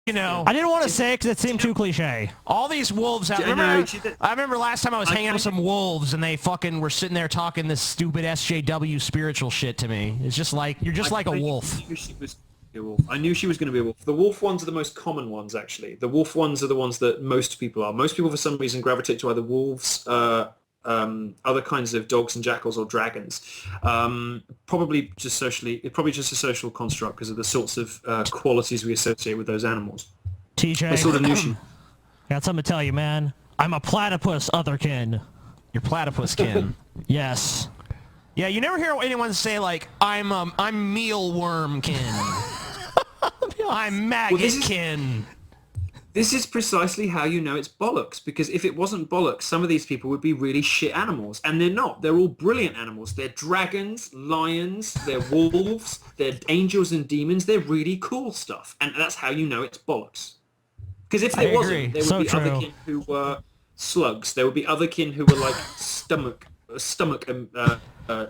I didn't want to say it because it seemed too cliche. All these wolves out. I remember last time I was hanging out with some wolves and they fucking were sitting there talking this stupid SJW spiritual shit to me. It's just like, you're just like a wolf. I knew she was going to be a wolf. The wolf ones are the most common ones, actually. The wolf ones are the ones that most people are. Most people, for some reason, gravitate to either wolves, other kinds of dogs and jackals or dragons. Probably just a social construct because of the sorts of qualities we associate with those animals. TJ, I sort of knew she... got something to tell you, man. I'm a platypus otherkin. You're platypus kin. Yes. Yeah, you never hear anyone say like, I'm mealworm kin. I'm maggot kin. This is precisely how you know it's bollocks, because if it wasn't bollocks, some of these people would be really shit animals, and they're not. They're all brilliant animals. They're dragons, lions, they're wolves, they're angels and demons. They're really cool stuff, and that's how you know it's bollocks. Because if there wasn't, there would be other kin who were slugs. There would be other kin who were like stomach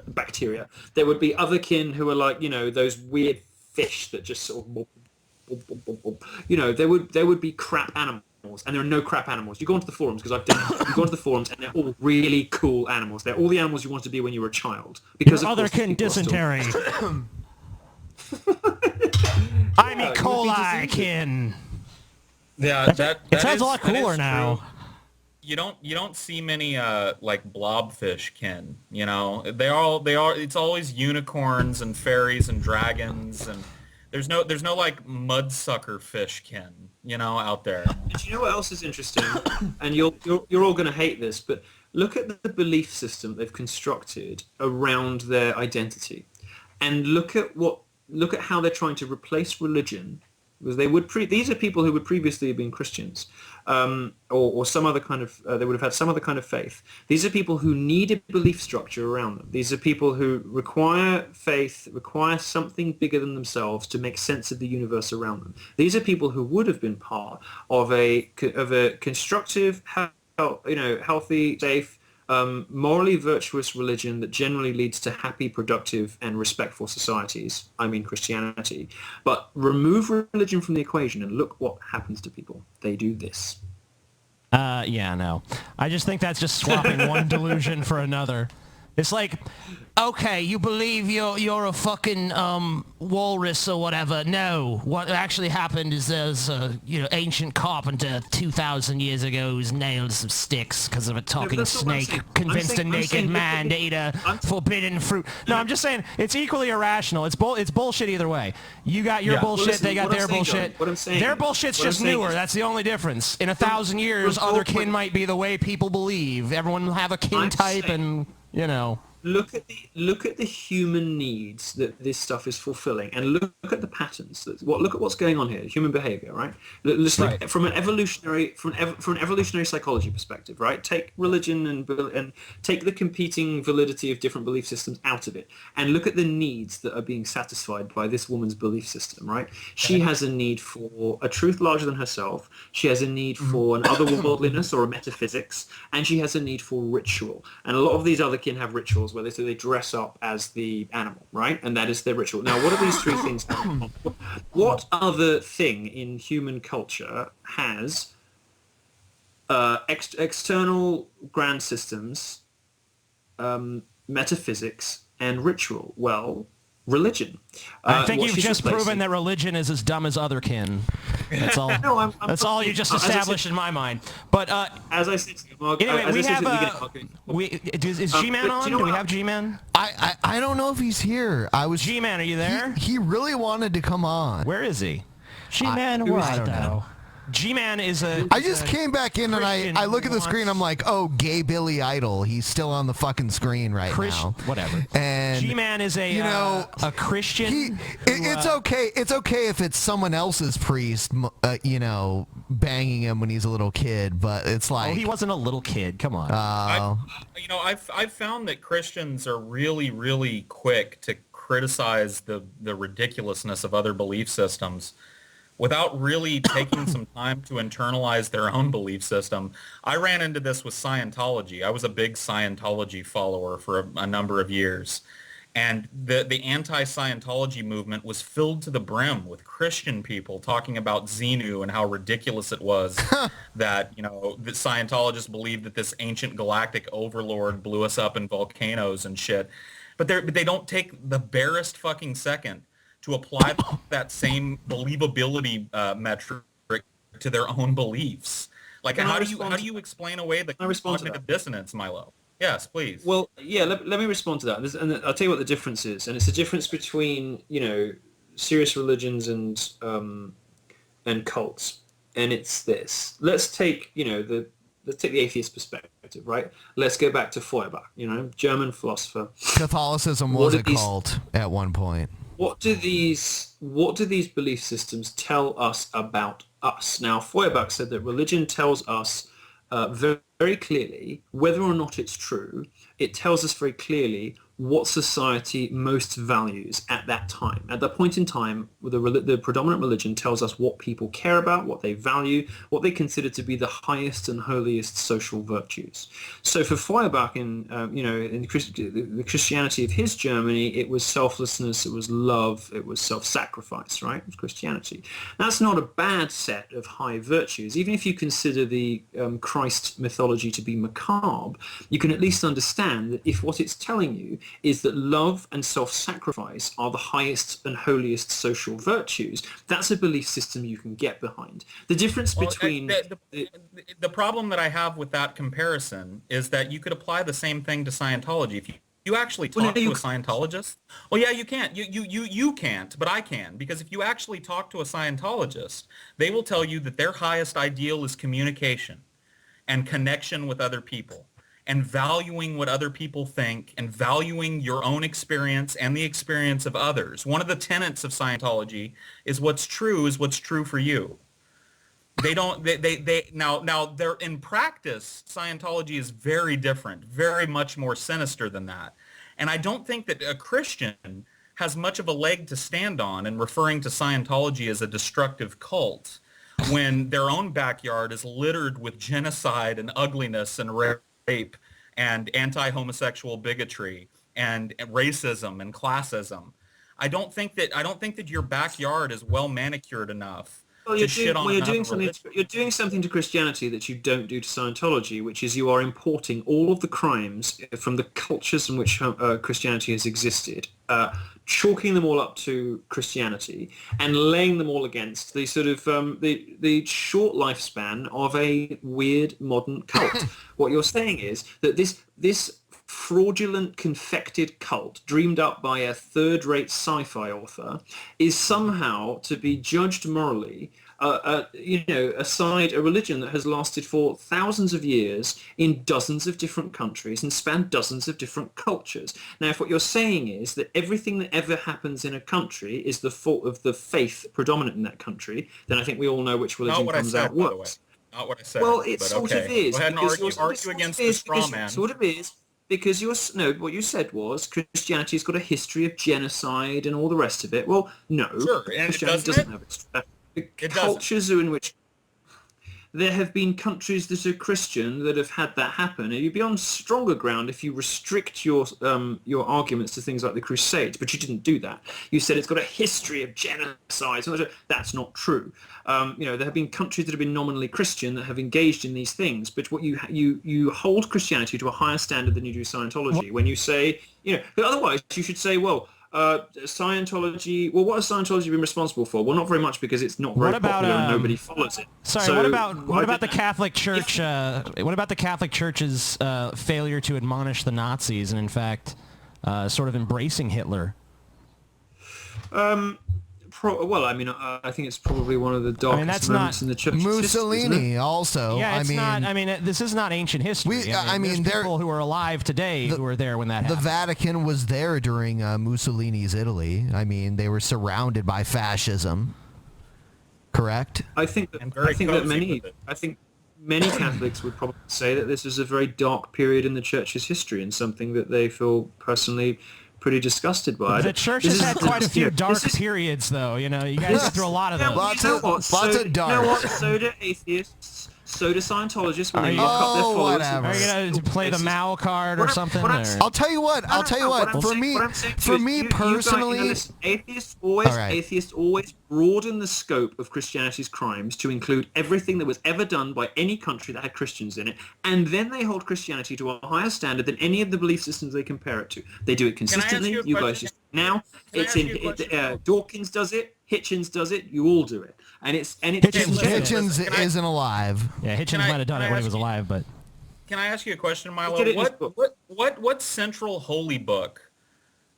bacteria. There would be other kin who are like, those weird fish that just sort of... there would be crap animals, and there are no crap animals. You go onto the forums, because I've done it. You go onto the forums, and they're all really cool animals. They're all the animals you wanted to be when you were a child. Because of other kin dysentery. I'm E. coli kin. Yeah, it sounds a lot cooler now. You don't see many like blobfish kin. They are. It's always unicorns and fairies and dragons and. There's no like mudsucker fish kin, out there. And you know what else is interesting? And you're all going to hate this, but look at the belief system they've constructed around their identity, and look at how they're trying to replace religion, because these are people who would previously have been Christians, or some other kind of they would have had some other kind of faith. These are people who need a belief structure around them. These are people who require faith, require something bigger than themselves to make sense of the universe around them. These are people who would have been part of a constructive, healthy, safe, morally virtuous religion that generally leads to happy, productive, and respectful societies. I mean Christianity. But remove religion from the equation and look what happens to people. They do this. Yeah, no. I just think that's just swapping one delusion for another. It's like, okay, you believe you're a fucking walrus or whatever. No, what actually happened is there's a ancient carpenter 2,000 years ago who's nailed some sticks because of a talking snake, convinced a naked man to eat a forbidden fruit. No, I'm just saying it's equally irrational. It's bullshit either way. You got your bullshit, they got their bullshit. Their bullshit's just newer. That's the only difference. In 1,000 years, other kin might be the way people believe. Everyone will have a kin type and... Look at the human needs that this stuff is fulfilling, and look at the patterns. Look at what's going on here. Human behavior, right? From an evolutionary psychology perspective, right? Take religion and take the competing validity of different belief systems out of it, and look at the needs that are being satisfied by this woman's belief system, right? She has a need for a truth larger than herself. She has a need for an otherworldliness or a metaphysics, and she has a need for ritual. And a lot of these other kin have rituals where they dress up as the animal, right? And that is their ritual. Now, what are these three things? What other thing in human culture has external grand systems, metaphysics, and ritual? Well, religion. I think you've just proven that religion is as dumb as other kin. That's all. No, that's all you just established in my mind. But as I said, anyway, we have is G-Man on? Do we have G-Man? I don't know if he's here. G-Man, are you there? He really wanted to come on. Where is he? G-Man, what? I don't know. G-Man is a... I just came back in and I look at the screen, I'm like, oh, gay Billy Idol. He's still on the fucking screen now. Whatever. And G-Man is a Christian. It's okay. It's okay if it's someone else's priest, banging him when he's a little kid, but it's like... Oh, he wasn't a little kid. Come on. I've found that Christians are really, really quick to criticize the ridiculousness of other belief systems without really taking some time to internalize their own belief system. I ran into this with Scientology. I was a big Scientology follower for a number of years. And the anti-Scientology movement was filled to the brim with Christian people talking about Xenu and how ridiculous it was that, the Scientologists believed that this ancient galactic overlord blew us up in volcanoes and shit. But they don't take the barest fucking second to apply that same believability metric to their own beliefs. Like, how do you explain away the cognitive dissonance, Milo? Yes, please. Well, yeah, let me respond to that. And I'll tell you what the difference is. And it's the difference between, serious religions and cults. And it's this. Let's take, let's take the atheist perspective, right? Let's go back to Feuerbach, German philosopher. Catholicism was a cult at one point. What do these belief systems tell us about us? Now, Feuerbach said that religion tells us very, very clearly, whether or not it's true, it tells us very clearly what society most values at that time. At that point in time, the predominant religion tells us what people care about, what they value, what they consider to be the highest and holiest social virtues. So for Feuerbach, in the Christianity of his Germany, it was selflessness, it was love, it was self-sacrifice, right? It was Christianity. That's not a bad set of high virtues. Even if you consider the Christ mythology to be macabre, you can at least understand that if what it's telling you is that love and self-sacrifice are the highest and holiest social virtues, that's a belief system you can get behind. The difference between... The problem that I have with that comparison is that you could apply the same thing to Scientology. If you actually talk to a Scientologist... Well, yeah, you can't. You can't, but I can. Because if you actually talk to a Scientologist, they will tell you that their highest ideal is communication and connection with other people, and valuing what other people think, and valuing your own experience and the experience of others. One of the tenets of Scientology is what's true for you. Now they're in practice, Scientology is very different, very much more sinister than that. And I don't think that a Christian has much of a leg to stand on in referring to Scientology as a destructive cult when their own backyard is littered with genocide and ugliness and rape and anti-homosexual bigotry and racism and classism. I don't think that your backyard is well manicured enough. Well, you're doing something to Christianity that you don't do to Scientology, which is you are importing all of the crimes from the cultures in which Christianity has existed, chalking them all up to Christianity, and laying them all against the sort of the short lifespan of a weird modern cult. What you're saying is that this fraudulent, confected cult dreamed up by a third-rate sci-fi author is somehow to be judged morally a religion that has lasted for thousands of years in dozens of different countries and spanned dozens of different cultures. Now, if what you're saying is that everything that ever happens in a country is the fault of the faith predominant in that country, then I think we all know which religion comes out worse. Not what I said. Well, it sort of is. Go ahead and argue against the straw man. Sort of is. Because what you said was Christianity's got a history of genocide and all the rest of it. Well, no, sure. Christianity doesn't have it. The cultures in which there have been countries that are Christian that have had that happen, and you'd be on stronger ground if you restrict your arguments to things like the Crusades, but you didn't do that. You said it's got a history of genocide. That's not true. There have been countries that have been nominally Christian that have engaged in these things, but what you hold Christianity to a higher standard than you do Scientology. When you say, but otherwise you should say, well, Scientology. Well, what has Scientology been responsible for? Well, not very much, because it's not very popular and nobody follows it. Sorry, so, what about the Catholic Church? What about the Catholic Church's failure to admonish the Nazis and, in fact, sort of embracing Hitler? I think it's probably one of the darkest moments in the church's Mussolini history, also. Yeah, this is not ancient history. There's people who are alive today who were there when that happened. The Vatican was there during Mussolini's Italy. I mean, they were surrounded by fascism. Correct? I think many Catholics would probably say that this is a very dark period in the church's history and something that they feel personally pretty disgusted by. The church has had quite a few dark periods, though. You guys go through a lot of them. Lots of dark. You know what? So do atheists. So do Scientologists when Are they you- lock up their Oh, followers. whatever. Are you gonna play the Mao card or What I'm- something? what I'm or- saying- I'll tell you what. I'll tell you what. For me, personally, atheists All right. always broaden the scope of Christianity's crimes to include everything that was ever done by any country that had Christians in it, and then they hold Christianity to a higher standard than any of the belief systems they compare it to. They do it consistently. you a You guys question? just now. Can I It's ask in you a question? Dawkins does it. Hitchens does it. You all do it, and it's Hitchens- Hitchens Can I- isn't alive. Yeah, Hitchens Can I- might have done can it I when he ask was alive, but Can I ask you a question, He Milo? did it in his book. What central holy book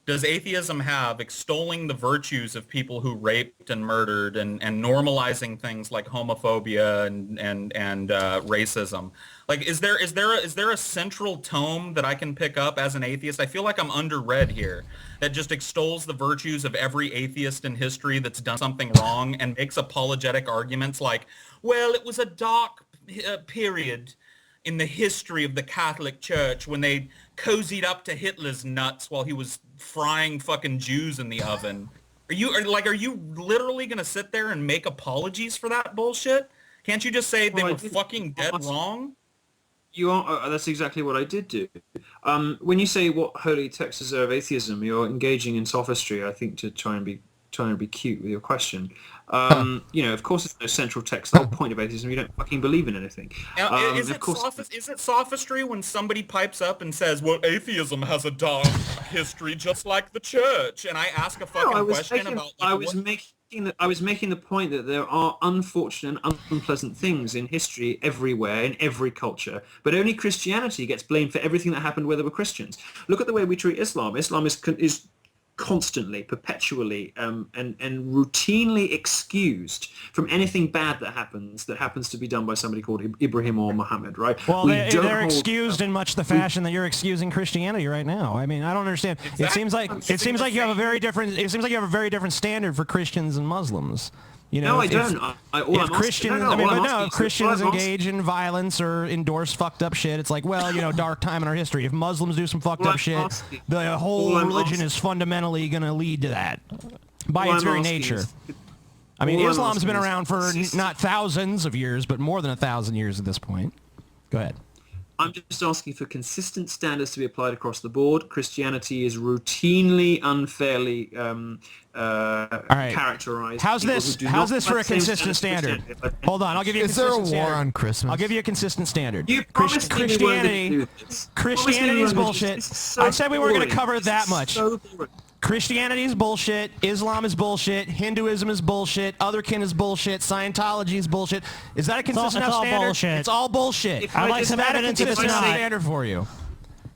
does atheism have extolling the virtues of people who raped and murdered and normalizing things like homophobia and racism? Like, is there a central tome that I can pick up as an atheist? I feel like I'm underread here, that just extols the virtues of every atheist in history that's done something wrong and makes apologetic arguments like, well, it was a dark period in the history of the Catholic Church when they cozied up to Hitler's nuts while he was frying fucking Jews in the oven. Are you literally going to sit there and make apologies for that bullshit? Can't you just say they Well, I were did- fucking dead wrong? You are. That's exactly what I did do. When you say what holy texts deserve atheism, you're engaging in sophistry. I think to try and be cute with your question. Of course, there's no central text. The whole point of atheism, you don't fucking believe in anything. Now, is of course, it sophistry when somebody pipes up and says, well, atheism has a dark history just like the church, and I ask a fucking question about... I was making the point that there are unfortunate and unpleasant things in history everywhere, in every culture, but only Christianity gets blamed for everything that happened where there were Christians. Look at the way we treat Islam. Islam is constantly, perpetually, and routinely excused from anything bad that happens to be done by somebody called Ibrahim or Muhammad, right? well, they're hold- excused in much the fashion that you're excusing Christianity right now. I mean, I don't understand. It seems like you have a very different. It seems like you have a very different standard for Christians and Muslims. You know, No, I if- don't. If Christians, if Christians engage engage in violence or endorse fucked up shit, it's like, well, dark time in our history. If Muslims do some fucked All up I'm shit, asking- the whole all I'm religion asking- is fundamentally going to lead to that by All its I'm very asking nature. is- I mean, all I'm Islam's been asking is around for consistency. not thousands of years, but more than 1,000 years at this point. Go ahead. I'm just asking for consistent standards to be applied across the board. Christianity is routinely unfairly right. characterized. How's People this? who do How's not this for a have the same consistent standards standard? as Christianity. Hold on, I'll give you a Is there a consistent war standard. on Christmas? I'll give you a consistent standard. You promised me we weren't gonna do this. Christianity is bullshit. This is so I said we weren't going to boring. cover This that is much. so boring. Christianity is bullshit. Islam is bullshit. Hinduism is bullshit. Otherkin is bullshit. Scientology is bullshit. Is that a consistent it's enough all standard? bullshit. It's all bullshit. If I like just- some Is that a evidence if it's consistent enough not. standard for you?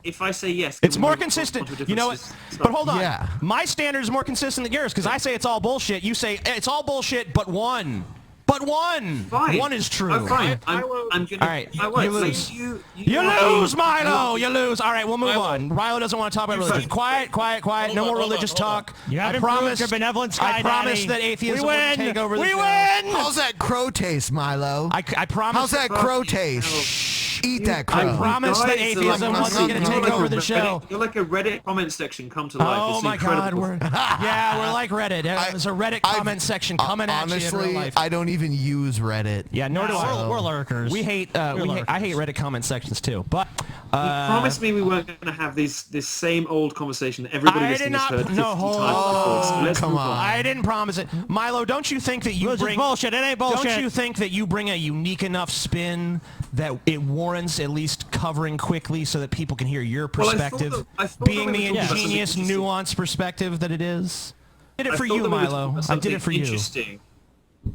If I say yes, It's can we more move on consistent. to a You different know what? system? But hold on. Yeah. My standard is more consistent than yours because I say it's all bullshit. You say it's all bullshit, but one. But one. Fine. One is true. Oh, fine. I'm gonna. All right. I won't. You So lose. You You lose, Milo. You lose. All right, we'll move Milo. on. Milo doesn't want to talk about religion. Quiet, quiet, quiet. Hold No on, more hold on, religious hold on. talk. You I haven't proved promise. your benevolent I Sky promise Daddy. that atheism We wouldn't win. take over the We show. win. How's that crow taste, Milo? I promise. How's that crow taste? Shh, eat that I crow. promise that Guys, atheism like- wasn't going to take over the show. You're like a Reddit comment section come to life. Oh It's my God, incredible. we're like Reddit. There's a Reddit comment section coming at you in Honestly, real life. I don't even use Reddit. Yeah, nor do I. We're lurkers. We hate. I hate Reddit comment sections too. But You promised me we weren't going to have this same old conversation that everybody I listening did has not- heard 50 no, times hold before. on. So let's Come move on. I didn't promise it. Milo, don't you think that you Religion's bring bullshit. It ain't bullshit. Don't you think that you bring a unique enough spin that it warrants at least covering quickly so that people can hear your Well, I thought perspective, that- I thought being that the we were talking about something ingenious, interesting. nuanced perspective that it is? I did it I for thought you, that we were talking Milo. about I did something it for you. Interesting.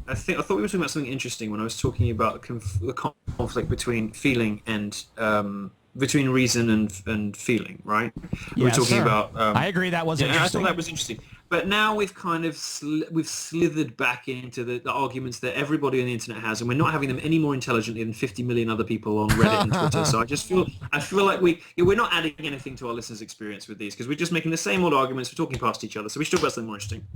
I thought we were talking about something interesting when I was talking about the conflict between feeling and between reason and feeling, right? We were Yes, talking sir. about. I agree that was Yeah, I interesting. thought that was interesting. But now we've kind of we've slithered back into the arguments that everybody on the internet has, and we're not having them any more intelligently than 50 million other people on Reddit and Twitter. So I feel like we're not adding anything to our listeners' experience with these because we're just making the same old arguments. We're talking past each other. So we should talk about something more interesting.